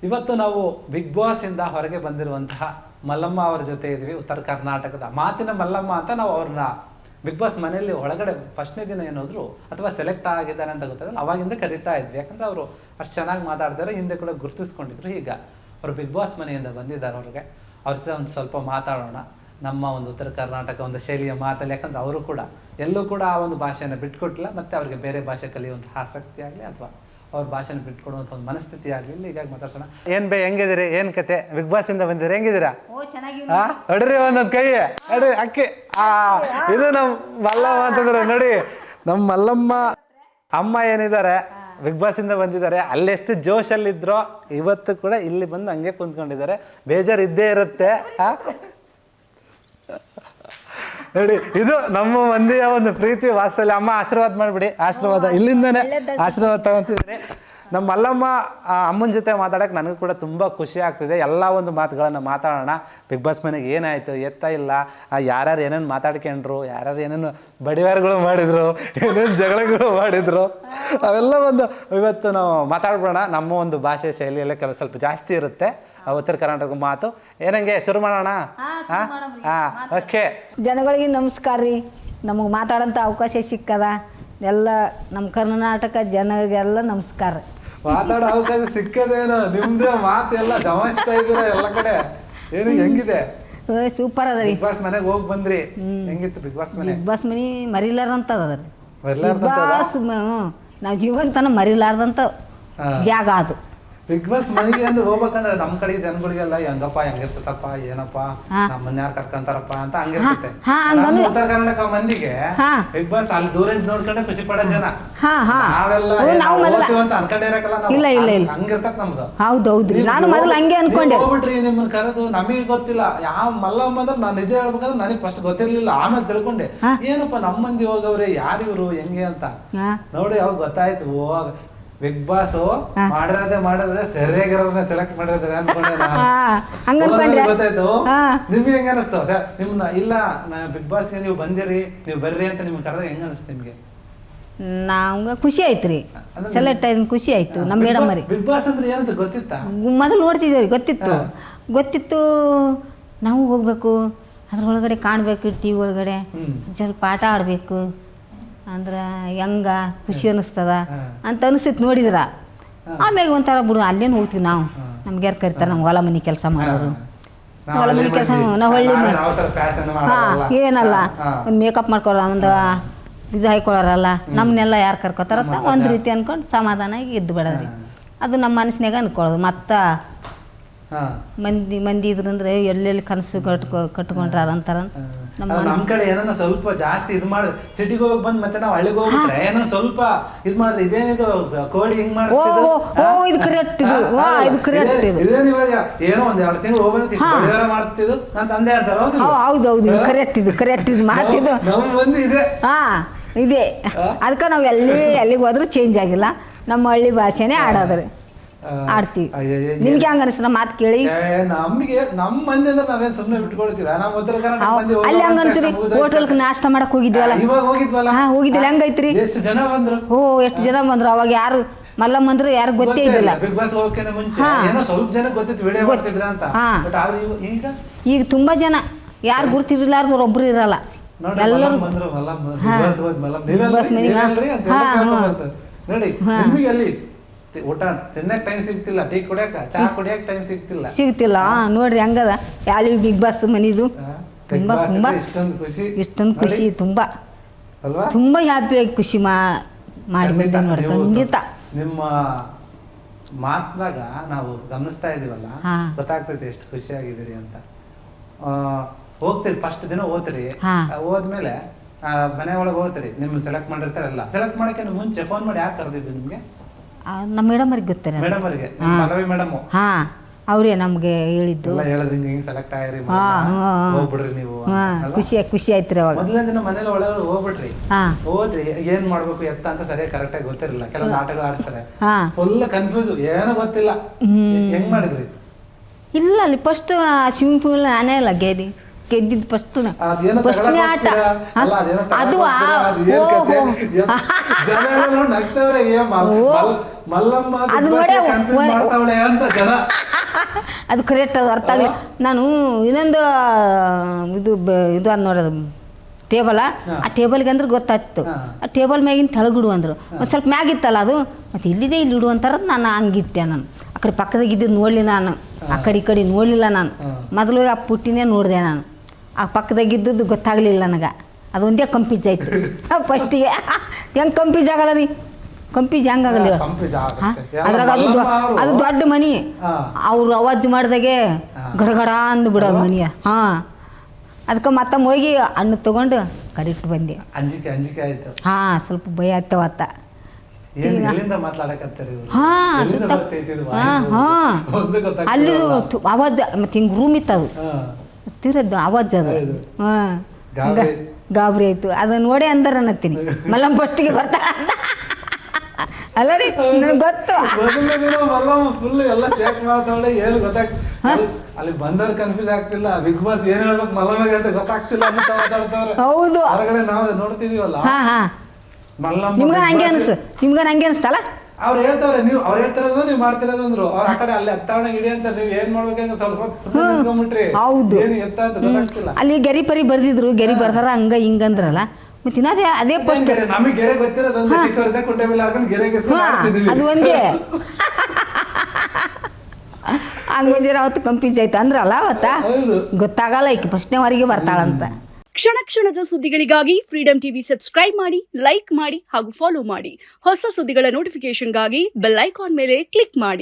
ಇವತ್ತು ನಾವು big boss ಇಂದ ಹೊರಗೆ ಬಂದಿರುವಂತಹ ಮಲ್ಲಮ್ಮ ಅವರ ಜೊತೆ ಇದ್ವಿ. ಉತ್ತರ ಕರ್ನಾಟಕದ ಮಾತಿನ ಮಲ್ಲಮ್ಮ ಅಂತ ನಾವು ಅವ್ರನ್ನ ಬಿಗ್ ಬಾಸ್ ಮನೆಯಲ್ಲಿ ಒಳಗಡೆ ಫಸ್ಟ್ನೇ ದಿನ ಏನಾದ್ರು ಅಥವಾ ಸೆಲೆಕ್ಟ್ ಆಗಿದ್ದಾರೆ ಅಂತ ಗೊತ್ತಾಗಲ್ಲ ಅವಾಗಿಂದ ಕರಿತಾ ಇದ್ವಿ. ಯಾಕಂದ್ರೆ ಅವರು ಅಷ್ಟು ಚೆನ್ನಾಗಿ ಮಾತಾಡ್ತಾರೆ, ಹಿಂದೆ ಕೂಡ ಗುರುತಿಸ್ಕೊಂಡಿದ್ರು. ಈಗ ಅವರು ಬಿಗ್ ಬಾಸ್ ಮನೆಯಿಂದ ಬಂದಿದ್ದಾರೆ. ಅವ್ರಿಗೆ ಅವ್ರ ಜೊತೆ ಒಂದು ಸ್ವಲ್ಪ ಮಾತಾಡೋಣ. ನಮ್ಮ ಒಂದು ಉತ್ತರ ಕರ್ನಾಟಕ ಒಂದು ಶೈಲಿಯ ಮಾತಲ್ಲಿ, ಯಾಕಂದ್ರೆ ಅವರು ಕೂಡ ಎಲ್ಲೂ ಕೂಡ ಆ ಒಂದು ಭಾಷೆಯನ್ನು ಬಿಟ್ಕೊಟ್ಟಿಲ್ಲ, ಮತ್ತು ಅವ್ರಿಗೆ ಬೇರೆ ಭಾಷೆ ಕಲಿಯುವಂಥ ಆಸಕ್ತಿ ಆಗಲಿ ಅಥವಾ ಅವ್ರ ಭಾಷೆನ ಬಿಟ್ಕೊಡುವಂಥ ಒಂದು ಮನಸ್ಥಿತಿ ಆಗಲಿ. ಹೀಗಾಗಿ ಮಾತಾಡ್ಸೋಣ. ಏನ್ ಹೆಂಗಿದಿರಿ, ಏನ್ ಕತೆ? ಬಿಗ್ ಬಾಸ್ ಇಂದ ಬಂದಿರಿ, ಹೆಂಗಿದ್ದೀರಾ? ಹೊಡ್ರಿ ಒಂದೊಂದು ಕೈ ಹೊಡ್ರಿ ಅಕ್ಕಿ. ಇದು ನಮ್ಮ ಮಲ್ಲಮ್ಮ ಅಂತಂದ್ರೆ ನೋಡಿ, ನಮ್ಮ ಮಲ್ಲಮ್ಮ ಅಮ್ಮ ಏನಿದ್ದಾರೆ ಬಿಗ್ ಬಾಸ್ ಇಂದ ಬಂದಿದ್ದಾರೆ. ಅಲ್ಲೆಷ್ಟು ಜೋಶಲ್ಲಿದ್ರೋ ಇವತ್ತು ಕೂಡ ಇಲ್ಲಿ ಬಂದು ಹಂಗೆ ಕುಂತ್ಕೊಂಡಿದ್ದಾರೆ. ಬೇಜಾರು ಇದ್ದೇ ಇರುತ್ತೆ. ನೋಡಿ, ಇದು ನಮ್ಮ ಮಂದಿಯ ಒಂದು ಪ್ರೀತಿ ವಾತ್ಸಲ್ಯ. ಅಮ್ಮ ಆಶೀರ್ವಾದ ಮಾಡಿಬಿಡಿ. ಆಶೀರ್ವಾದ ಇಲ್ಲಿಂದನೇ ಆಶೀರ್ವಾದ ತಗೊಂತಿದ್ದೀನಿ. ನಮ್ಮ ಮಲ್ಲಮ್ಮ ಅಮ್ಮನ ಜೊತೆ ಮಾತಾಡೋಕೆ ನನಗೂ ಕೂಡ ತುಂಬ ಖುಷಿ ಆಗ್ತಿದೆ. ಎಲ್ಲ ಒಂದು ಮಾತುಗಳನ್ನು ಮಾತಾಡೋಣ. ಬಿಗ್ ಬಾಸ್ ಮನೆಗೆ ಏನಾಯಿತು, ಎತ್ತ ಇಲ್ಲ, ಯಾರ್ಯಾರು ಏನೇನು ಮಾತಾಡ್ಕೊಂಡ್ರು, ಯಾರ್ಯಾರು ಏನೇನು ಬಡಿವಾರಗಳು ಮಾಡಿದರು, ಏನೇನು ಜಗಳಗಳು ಮಾಡಿದರು, ಅವೆಲ್ಲ ಒಂದು ಇವತ್ತು ನಾವು ಮಾತಾಡ್ಬೋಣ. ನಮ್ಮ ಒಂದು ಭಾಷೆ ಶೈಲಿಯಲ್ಲೇ ಕೆಲವು ಸ್ವಲ್ಪ ಜಾಸ್ತಿ ಇರುತ್ತೆ. ಉತ್ತರ ಕರ್ನಾಟಕ ಮಾತು ಏನಂಗೆ ಶುರು ಮಾಡೋಣ? ಓಕೆ. ಜನಗಳಿಗೆ ನಮಸ್ಕಾರ ರೀ. ನಮಗೆ ಮಾತಾಡೋಂಥ ಅವಕಾಶ ಸಿಕ್ಕದ ಎಲ್ಲ ನಮ್ಮ ಕರ್ನಾಟಕ ಜನರಿಗೆಲ್ಲ ನಮಸ್ಕಾರ. ಮಾತಾಡೋ ಅವಕಾಶ ಸಿಕ್ಕದೇನು? ನಿಮ್ದೇ ಮಾತೆಲ್ಲ ಜಮಾಯಿಸ್ತಾ ಇದ್ದೀರಾ ಎಲ್ಲ ಕಡೆ. ಏನು ಹೆಂಗಿದೆ? ಸೂಪರ್ ಅದ ರೀ. ಬಿಗ್ ಬಾಸ್ ಮನೆಗೆ ಹೋಗಿ ಬಂದ್ರಿ, ಹೆಂಗಿತ್ತು ಬಿಗ್ ಬಾಸ್ ಮನೆ? ಬಿಗ್ ಬಾಸ್ ಮನೆ ಮರಿಲಾರ್ದಂತ ಅದ ರೀ. ಬಿಗ್ ಬಾಸ್ ನಾವು ಜೀವಂತನ ಮರಿಲಾರ್ದಂತ ಜಾಗ ಅದು. ಬಿಗ್ ಬಾಸ್ ಮನೆಗೆ ಅಂದ್ರೆ ಹೋಗ್ಬೇಕಂದ್ರೆ ನಮ್ಮ ಕಡೆ ಜನಗಳಿಗೆಲ್ಲ ಹೆಂಗಪ್ಪ ಹೆಂಗಿರ್ತತಪ್ಪ, ಏನಪ್ಪ ನಮ್ಮನ್ನ ಯಾರು ಕರ್ಕೊಂತಾರಪ್ಪ ಅಂತ ಹಂಗಿರ್ತೈತೆ. ಉತ್ತರ ಕರ್ನಾಟಕ ಮಂದಿಗೆ ಬಿಗ್ ಬಾಸ್ ಅಲ್ಲಿ ದೂರ ನೋಡ್ಕೊಂಡೆ ಖುಷಿ ಪಡೋ ಜನ. ನಾವೆಲ್ಲ ಅಂತ ಅನ್ಕೊಂಡಿರಕಲ್ಲ, ಹಂಗಿರ್ತತ್ ನಮ್ದು. ಹೌದೌದ್ರಿ, ನಾನು ಮೊದಲು ಹಂಗೆ ಅನ್ಕೊಂಡೆ. ಹೋಗ್ಬಿಟ್ರಿ ನಿಮ್ಮನ್ನ ಕರೆದು ನಮಗೆ ಗೊತ್ತಿಲ್ಲ ಯಾವ ಮಲ್ಲಮ್ಮ ಅಂದ್ರೆ ನಾನು ನಿಜ ಹೇಳ್ಬೇಕಂದ್ರೆ ನನಗೆ ಫಸ್ಟ್ ಗೊತ್ತಿರ್ಲಿಲ್ಲ. ಆಮೇಲೆ ತಿಳ್ಕೊಂಡೆ ಏನಪ್ಪ ನಮ್ಮ ಮಂದಿ ಹೋಗವ್ರೆ, ಯಾರಿವ್ರು ಹೆಂಗೆ ಅಂತ ನೋಡಿ ಅವಾಗ ಗೊತ್ತಾಯ್ತು. ಬಿಗ್ ಬಾಸ್ ಮಾಡಿರೋದೇ ಸರಿಯಾಗಿರೋದನ್ನ ಸೆಲೆಕ್ಟ್ ಮಾಡಿರೋದ್ರೆ ಅನ್ಕೊಂಡೆ. ಗೊತ್ತಾಯ್ತು. ನಿಮ್ಗೆ ಹೆಂಗ ಅನಿಸ್ತು? ನಿಮ್ನ ಇಲ್ಲ ಬಿಗ್ ಬಾಸ್ಗೆ ನೀವು ಬಂದಿರಿ, ನೀವು ಬರ್ರಿ ಅಂತ ನಿಮ್ಗೆ ಕರೆದಾಗ ಹೆಂಗ ಅನಿಸ್ತು ನಿಮ್ಗೆ? ನಮ್ಗೆ ಖುಷಿ ಆಯ್ತು ರೀ, ಸೆಲೆಕ್ಟ್ ಆಯ್ತು, ಖುಷಿ ಆಯ್ತು. ನಮ್ಮ ಮೇಡಮ್ ರೀ. ಬಿಗ್ ಬಾಸ್ ಅಂದ್ರೆ ಏನಂತ ಗೊತ್ತಿತ್ತಾ? ಮೊದಲು ನೋಡ್ತಿದ್ದೇವೆ, ಗೊತ್ತಿತ್ತು. ನಾವು ಹೋಗ್ಬೇಕು, ಅದ್ರೊಳಗಡೆ ಕಾಣ್ಬೇಕು, ಟಿವಿ ಒಳಗಡೆ ಸ್ವಲ್ಪ ಆಟ ಆಡ್ಬೇಕು ಅಂದ್ರೆ ಹೆಂಗ ಖುಷಿ ಅನಿಸ್ತದ ಅಂತ ಅನಿಸ್ತಿತ್ತು ನೋಡಿದ್ರ. ಆಮ್ಯಾಗ ಒಂಥರ ಬಿಡು ಅಲ್ಲೇನು ಹೋಗ್ತೀವಿ ನಾವು, ನಮ್ಗೆ ಯಾರು ಕರಿತಾರೆ, ನಮ್ಗೆ ಹೊಲ ಮನೆ ಕೆಲಸ ಮಾಡೋರು, ಹೊಲ ಮನೆ ಕೆಲಸ ನಾವು ಹಳ್ಳಿ ಏನಲ್ಲ ಒಂದು ಮೇಕಪ್ ಮಾಡ್ಕೊಳ್ಳೋ, ಒಂದು ಇದು ಹಾಕೊಳ್ಳೋರಲ್ಲ, ನಮ್ಮನ್ನೆಲ್ಲ ಯಾರು ಕರ್ಕೋತಾರಂತ ಒಂದು ರೀತಿ ಅನ್ಕೊಂಡು ಸಮಾಧಾನಾಗಿ ಇದ್ದು ಬಿಡೋದ್ರಿ. ಅದು ನಮ್ಮ ಮನಸ್ಸಿನಾಗ ಅನ್ಕೊಳ್ಳೋದು. ಮತ್ತು ಮಂದಿ ಇದ್ರಂದ್ರೆ ಎಲ್ಲೆಲ್ಲಿ ಕನಸು ಕಟ್ಕೊಂಡ್ರ ಅದಂತಾರ. ನಮ್ಮ ಕಡೆ ಏನೋ ಸ್ವಲ್ಪ ಜಾಸ್ತಿ ಇದು ಮಾಡಿ ಸಿಟಿಗೆ ಹೋಗಿ ಬಂದ್ ಮತ್ತೆ ನಾವು ಹಳ್ಳಿಗೆ ಹೋಗ್ಬಿಟ್ರೆ ಏನೋ ಸ್ವಲ್ಪ ಇದು ಮಾಡಿದ್ರೆ ಇದೇನಿದು ಕೋಡಿ ಹಿಂಗ್ ಮಾಡ್ತಿದ್ದು ಇದೇನು ಇವಾಗ ಏನೋ ಒಂದ್ 2 ತಿಂಗಳು ಹೋಗ್ಬಂದ್ರೆ ಮಾಡ್ತಿದ್ದು ನನ್ನ ತಂದೆ ಅಂತಾರ. ಹೌದೌದು, ಕರೆಕ್ಟ್ ಇದು ಮಾತಿದ್ದು ನಮ್ಮ ಮಂದಿ ಇದೆ. ಇದೆ, ಅದಕ್ಕೆ ನಾವು ಎಲ್ಲಿಗೆ ಹೋದ್ರೂ ಚೇಂಜ್ ಆಗಿಲ್ಲ, ನಮ್ಮ ಹಳ್ಳಿ ಭಾಷೆನೇ ಆಡೋದ್ರಿ, ಆಡ್ತೀವಿ. ನಿಮ್ಗೆ ಹಂಗ ಅನಿಸ್ತ ಮಾತು ಕೇಳಿ? ನಮ್ಗೆ ನಮ್ಮ ಮಂದಿ ಅಂದ್ರೆ ನಾವೇನ್ ಸುಮ್ಮನೆ ಬಿಟ್ಕೊಳ್ತೀವಿ. ಅಲ್ಲಿ ಹಂಗ ಅನ್ಸ್ರಿ, ಹೋಟೆಲ್ಗೆ ನಾಷ್ಟ ಮಾಡಕ್ ಹೋಗಿದ್ವಲ್ಲ, ಹೋಗಿದ್ದಿಲ್ಲ, ಹೆಂಗೈತ್ರಿ? ಎಷ್ಟು ಜನ ಬಂದ್ರು? ಎಷ್ಟು ಜನ ಬಂದ್ರು. ಅವಾಗ ಯಾರು ಮಲ್ಲಮ್ಮ ಅಂದ್ರೆ ಯಾರು ಗೊತ್ತೇ ಇದ್ದಿಲ್ಲ. ಬಿಗ್ ಬಾಸ್ ಹೋಗಕ್ಕೆ ಮುಂಚೆ ಏನೋ ಸ್ವಲ್ಪ ಜನ ಗೊತ್ತಿತ್ತು ವಿಡಿಯೋ ಮಾಡ್ತಿದ್ರ ಅಂತ. ಈಗ ತುಂಬಾ ಜನ ಯಾರು ಗುರ್ತಿರ್ಲಾರ್ದವ್ರು ಒಬ್ರು ಇರಲ್ಲ, ಎಲ್ಲರೂ ನೋಡಿ. ನಿಮಗೆ ಅಲ್ಲಿ ಊಟ ತಿನ್ನಕ್ ಟೈಮ್ ಸಿಗ್ತಿಲ್ಲ, ಟೀ ಕುಡಿಯಕ ಚಾ ಕುಡಿಯಕ್ ಟೈಮ್ ಸಿಗ್ತಿಲ್ಲ. ನೋಡ್ರಿ ಹಂಗದ ಯಾಲಿ ಬಿಗ್ ಬಾಸ್ ಮನಿದು. ತುಂಬಾ ತುಂಬಾ ಇಷ್ಟೊಂದು ಖುಷಿ, ತುಂಬಾ ತುಂಬಾ ಹ್ಯಾಪಿಯಾಗಿ ಖುಷಿ ಮಾಡಿ ಬಂದೆ ನೋಡಿ. ಖಂಡಿತ ನಿಮ್ಮ ಮಾತ್ನಾಗ ನಾವು ಗಮನಿಸ್ತಾ ಇದೀವಲ್ಲ, ಗೊತ್ತಾಗ್ತೈತೆ ಎಷ್ಟು ಖುಷಿಯಾಗಿದ್ದೀರಿ ಅಂತ. ಹೋಗ್ತೀರಿ, ಫಸ್ಟ್ ದಿನ ಹೋಗ್ತೀರಿ, ಹೋದ್ಮೇಲೆ ಮನೆ ಒಳಗೆ ಹೋಗ್ತೀರಿ, ನಿಮ್ಗೆ ಸೆಲೆಕ್ಟ್ ಮಾಡಿರ್ತಾರಲ್ಲ. ಸೆಲೆಕ್ಟ್ ಮಾಡಕ್ಕೆ ಮುಂಚೆ ಫೋನ್ ಮಾಡಿ ಯಾಕೆ ಕರೆದಿದ್ದು ನಿಮ್ಗೆ? ನಮ್ಮ ಮೇಡಮ್ ಅವ್ರಿಗೆ ಗೊತ್ತಾರೆ. ಮೇಡಮ್ ಅವರಿಗೆ ಮೇಡಮ್ ಅವರೇ ನಮ್ಗೆ ಹೇಳಿದ್ದು. ಖುಷಿ ಆಯ್ತು ರೀ. ಅವಾಗ ಮೊದಲನೇ ದಿನ ಮನೇಲಿ ಒಳಗಡೆ ಹೋಗ್ಬಿಟ್ರಿ, ಹೋದ್ರಿ ಏನ್ ಮಾಡ್ಬೇಕು ಎತ್ತ ಅಂತ ಸರಿಯಾಗಿ ಕರೆಕ್ಟ್ ಆಗಿ ಗೊತ್ತಿರಲಿಲ್ಲ. ಕೆಲವೊಂದು ಆಟಗಳು ಆಡ್ತಾರೆ, ಫುಲ್ ಕನ್ಫ್ಯೂಸ್, ಏನೋ ಗೊತ್ತಿಲ್ಲ. ಹೆಂಗ್ ಮಾಡಿದ್ರಿ? ಇಲ್ಲ, ಅಲ್ಲಿ ಫಸ್ಟ್ ಸ್ವಿಮ್ಮಿಂಗ್ ಪೂಲ್ ನಾನೇ ಅಲ್ಲ ಗೆದಿ. ಗೆದ್ದಿದ್ದು ಫಸ್ಟ್ನೇ ಅದೇನೋ ಫಸ್ಟ್ನೇ ತಗೊಳಕ್ ಆಟ ಹೋಗ್ತೀರಾ? ಹಾ? ಅಲ್ಲ, ಅದೇನೋ ತಗೊಳಕ್ ಅದು ಹೋಗ್ತೀರಾ? ಅದು ಏನ್ ಕತೆ? ಜನ ಎಲ್ಲ ನೋಡಿ ನಗ್ತವ್ರೆ, ಮಲ್ಲಮ್ಮ ಅದು Big Boss ನೋಡೇ confuse ಮಾಡ್ತಾವಳೆ ಅಂತ ಜನ. ಅದು ಕರೆಕ್ಟ್ ಅದು ಅರ್ಥ ಆಗಲಿ. ನಾನು ಇನ್ನೊಂದು ಇದು ಅದು ನೋಡೋದು ಟೇಬಲ, ಆ ಟೇಬಲ್ಗೆ ಅಂದ್ರೆ ಗೊತ್ತಾಯ್ತು. ಆ ಟೇಬಲ್ ಮ್ಯಾಗಿನ ತೆಳಗಿಡು ಅಂದರು. ಒಂದು ಸ್ವಲ್ಪ ಮ್ಯಾಗಿತ್ತಲ್ಲ ಅದು, ಮತ್ತು ಇಲ್ಲಿದೆ ಇಲ್ಲಿ ಇಡು ಅಂತಾರ. ನಾನು ಹಂಗಿಟ್ಟೆ. ನಾನು ಆ ಕಡೆ ಪಕ್ಕದಾಗ ಇದ್ದಿದ್ದು ನೋಡಲಿ, ನಾನು ಆ ಕಡೆ ಈ ಕಡೆ ನೋಡಲಿಲ್ಲ. ನಾನು ಮೊದಲು ಆ ಪುಟ್ಟಿನೇ ನೋಡಿದೆ. ನಾನು ಆ ಪಕ್ಕದಾಗ ಇದ್ದದ್ದು ಗೊತ್ತಾಗಲಿಲ್ಲ ನನಗೆ. ಅದೊಂದೇ ಕಂಪೀಜ್ ಆಯ್ತು ಫಸ್ಟಿಗೆ. ಹೆಂಗೆ ಕಂಪೀಜ್ ಆಗಲ್ಲ ರೀ? ಕಂಪೀಜ್ ಹೆಂಗಾಗಲ್ಲ ಹೇಳು? Confuse ಆಗುತ್ತೆ. ಅದ್ರಾಗ ಅದು ದೊಡ್ಡ ಮನಿ. ಅವ್ರು ಅವಾಜ್ ಮಾಡಿದಾಗೆ ಗಡಗಡ ಅಂದು ಬಿಡೋದು ಮನಿಯ. ಹಾಂ, ಅದಕ್ಕೆ ಮತ್ತೆ ಹೋಗಿ ಹಣ್ಣು ತೊಗೊಂಡು ಕಡಿಟ್ಟು ಬಂದೆ. ಅಂಜಿಕೆ ಆಯ್ತು. ಹಾಂ, ಸ್ವಲ್ಪ ಭಯ ಆಗ್ತಾವತ್ತ. ಎಲ್ಲಿಂದ ಮಾತಾಡಕತ್ತಾರೆ ಇವ್ರು? ಹಾಂ, ಎಲ್ಲಿಂದ ಬರ್ತೈತಿ ಇದು ಹಾಂ voice? ಹಾಂ, ಒಂದು ಗೊತ್ತಾಗ್ತಿಲ್ಲ. ಅಲ್ಲಿ ಆವಾಜ್ ಮತ್ತು ಹಿಂಗೆ ರೂಮ್ ಇತ್ತು. ಅದು ಹಾ. ತಿರದ್ದು ಆವಾಜ್ ಅದು. ಹೌದು. ಹಾಂ, ಗಾಬರಿ. ಗಾಬರಿ ಆಯ್ತು. ಅದನ್ನ ನೋಡಿ ಅಂದಾರ ಅನ್ನತ್ತೀನಿ ಮಲ್ಲಮ್ಮ ಫಸ್ಟಿಗೆ ಬರ್ತಾಳ ಅಂತ. ಅಲ್ಲ ರೀ, ನನಗೆ ಗೊತ್ತು. ಮೊದಲನೇ ದಿನ ಮಲ್ಲಮ್ಮ ಫುಲ್ ಎಲ್ಲ ಚೆಕ್ ಮಾಡ್ತಾವಳೆ, ಏನು ಅಲ್ಲಿ ಬಂದವ್ರು ಕನ್ಫ್ಯೂಸ್ ಆಗ್ತಿಲ್ಲ. ಬಿಗ್ ಬಾಸ್ ಏನ್ ಹೇಳ್ಬೇಕು ಮಲ್ಲಮ್ಮಗೆ ಅಂತ ಗೊತ್ತಾಗ್ತಿಲ್ಲ ಅಂತ ಮಾತಾಡ್ತಾವ್ರೆ. ಹೌದು. ಹೊರಗಡೆ ನಾವು ನೋಡ್ತಿದೀವಲ್ಲ, ಹಾಂ ಹಾಂ, ಮಲ್ಲಮ್ಮ ನಿಮ್ಗೆ ಹಂಗೆ ಹಂಗೆ ಅನಿಸ್ತಲ್ಲ? ಅವ್ರು ಹೇಳ್ತಾವ್ರೆ, ಅವ್ರು ಹೇಳ್ತಿರೋದು ನೀವು ಮಾಡ್ತಿರೋದಂದ್ರು. ಅವ್ರ ಆ ಕಡೆ ಅಲ್ಲಿ ಎತ್ತಾವಣ ಇಡಿ ಅಂತ ನೀವು ಏನ್ ಮಾಡ್ಬೇಕಂತ ಸ್ವಲ್ಪ ಸುಮ್ಮನೆ ನಿಂತ್ಕೊಂಡ್ಬಿಟ್ರಿ. ಹೌದು. ಏನು ಎತ್ತ ಅಂತ ಗೊತ್ತಾಗ್ತಿಲ್ಲ. ಅಲ್ಲಿ ಗೆರಿ ಪರಿ ಬರ್ದಿದ್ರು, ಗೆರಿ ಬರ್ದಾರ ಹಂಗ ಹಿಂಗಂದ್ರಲ್ಲ. ಮತ್ತೆ ಇನ್ನದೇ ಅದೇ ಫಸ್ಟ್. ನಮಗೆ ಗೆರೆ ಗೊತ್ತಿರೋದು ಚಿಕ್ಕವರಿಂದ ಕುಂಟೆ ಮೇಲೆ ಹಾಕೊಂಡು ಗೆರೆಗೆ ಅದು ಒಂದೇ. ಹಂಗೆ ಅವತ್ತು ಕಂಪೀಸ್ ಆಯ್ತು ಅಂದ್ರಲ್ಲ ಅವತ್ತ. ಗೊತ್ತಾಗಲ್ಲ ಈಕೆ ಫಸ್ಟ್ನೇ ವಾರಿಗೆ ಬರ್ತಾಳಂತ. ಕ್ಷಣ ಕ್ಷಣದ ಸುದ್ದಿಗಳಿಗಾಗಿ ಫ್ರೀಡಂ ಟಿವಿ ಸಬ್ಸ್ಕ್ರೈಬ್ ಮಾಡಿ, ಲೈಕ್ ಮಾಡಿ ಹಾಗೂ ಫಾಲೋ ಮಾಡಿ. ಹೊಸ ಸುದ್ದಿಗಳ ನೋಟಿಫಿಕೇಶನ್ಗಾಗಿ ಬೆಲ್ ಐಕಾನ್ ಮೇಲೆ ಕ್ಲಿಕ್ ಮಾಡಿ.